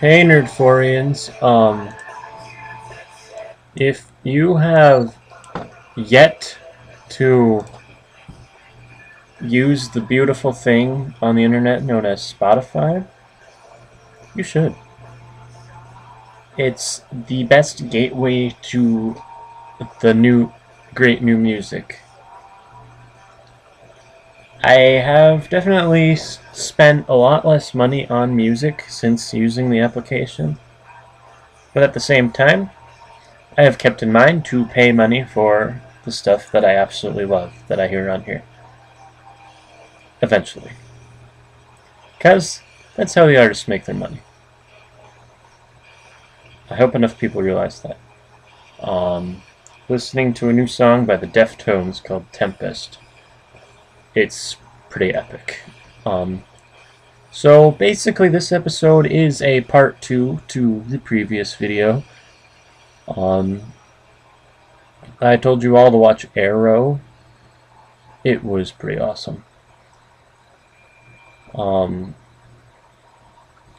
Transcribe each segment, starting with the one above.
Hey Nerd4ians, if you have yet to use the beautiful thing on the internet known as Spotify, you should. It's the best gateway to the great new music. I have definitely spent a lot less money on music since using the application, but at the same time, I have kept in mind to pay money for the stuff that I absolutely love that I hear on here. Eventually. Because that's how the artists make their money. I hope enough people realize that. Listening to a new song by the Deftones called Tempest. It's pretty epic. So basically this episode is a part 2 to the previous video. I told you all to watch Arrow. It was pretty awesome.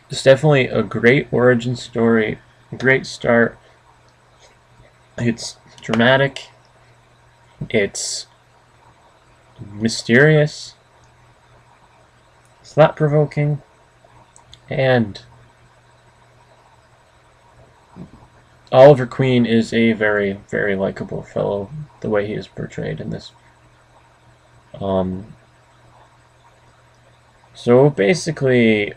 It's definitely a great origin story, great start. It's dramatic, it's mysterious, it's thought-provoking, and Oliver Queen is a very, very likable fellow, the way he is portrayed in this. So basically,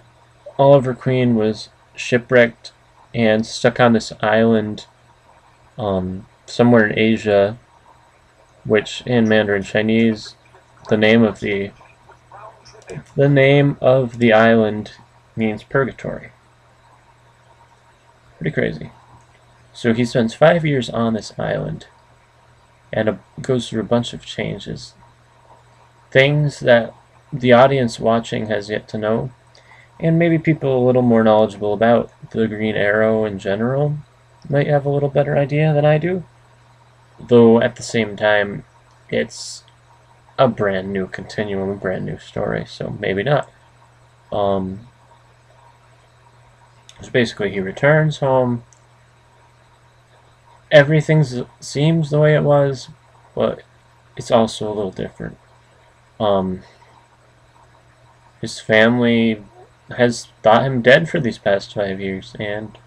Oliver Queen was shipwrecked and stuck on this island somewhere in Asia, which in Mandarin Chinese, the name of the island means purgatory. Pretty crazy. So he spends 5 years on this island and goes through a bunch of changes. Things that the audience watching has yet to know, and maybe people a little more knowledgeable about the Green Arrow in general might have a little better idea than I do. Though at the same time, it's a brand new continuum, a brand new story, so maybe not. So basically he returns home. Everything seems the way it was, but it's also a little different. His family has thought him dead for these past 5 years and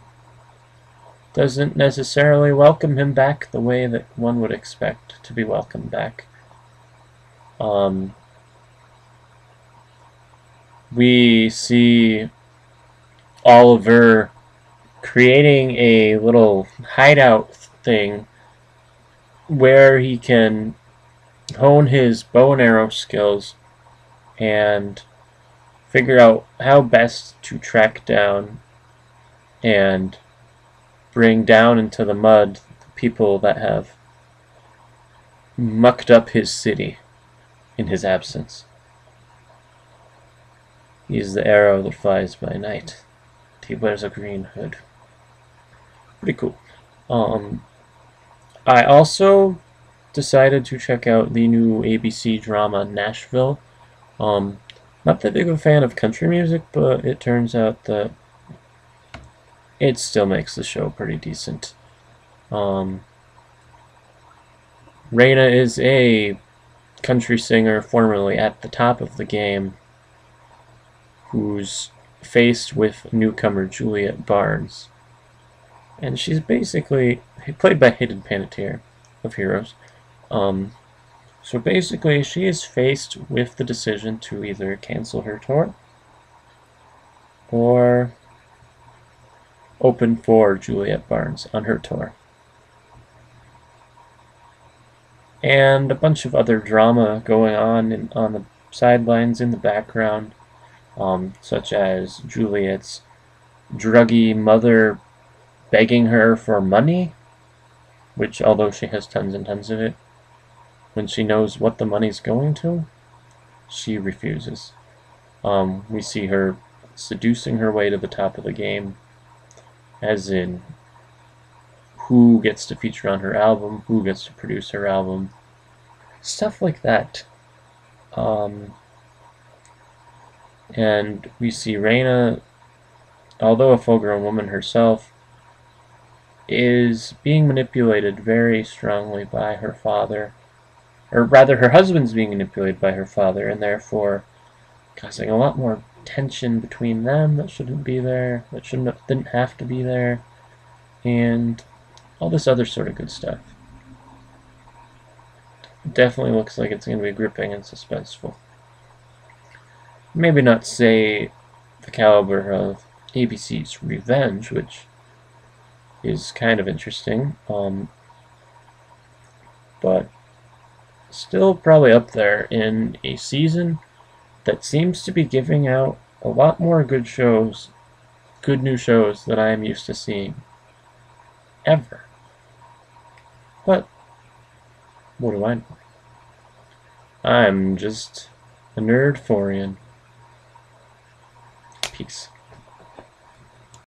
doesn't necessarily welcome him back the way that one would expect to be welcomed back. We see Oliver creating a little hideout thing where he can hone his bow and arrow skills and figure out how best to track down and bring down into the mud the people that have mucked up his city in his absence. He is the arrow that flies by night. He wears a green hood. Pretty cool. I also decided to check out the new ABC drama Nashville. Not that big of a fan of country music, but it turns out that it still makes the show pretty decent. Raina is a country singer formerly at the top of the game who's faced with newcomer Juliet Barnes. And she's basically played by Hayden Panettiere of Heroes. So basically, she is faced with the decision to either cancel her tour or open for Juliet Barnes on her tour. And a bunch of other drama going on on the sidelines in the background, such as Juliet's druggy mother begging her for money, which, although she has tons and tons of it, when she knows what the money's going to, she refuses. We see her seducing her way to the top of the game, as in who gets to feature on her album, who gets to produce her album, stuff like that. And we see Raina although a full-grown woman herself, is being manipulated very strongly by her father, or rather her husband's being manipulated by her father, and therefore causing a lot more tension between them that shouldn't be there, that didn't have to be there, and all this other sort of good stuff. It definitely looks like it's going to be gripping and suspenseful. Maybe not say the caliber of ABC's Revenge, which is kind of interesting, but still probably up there in a season that seems to be giving out a lot more good shows, good new shows that I am used to seeing ever. But what do I know? I'm just a nerd 4ian. Peace.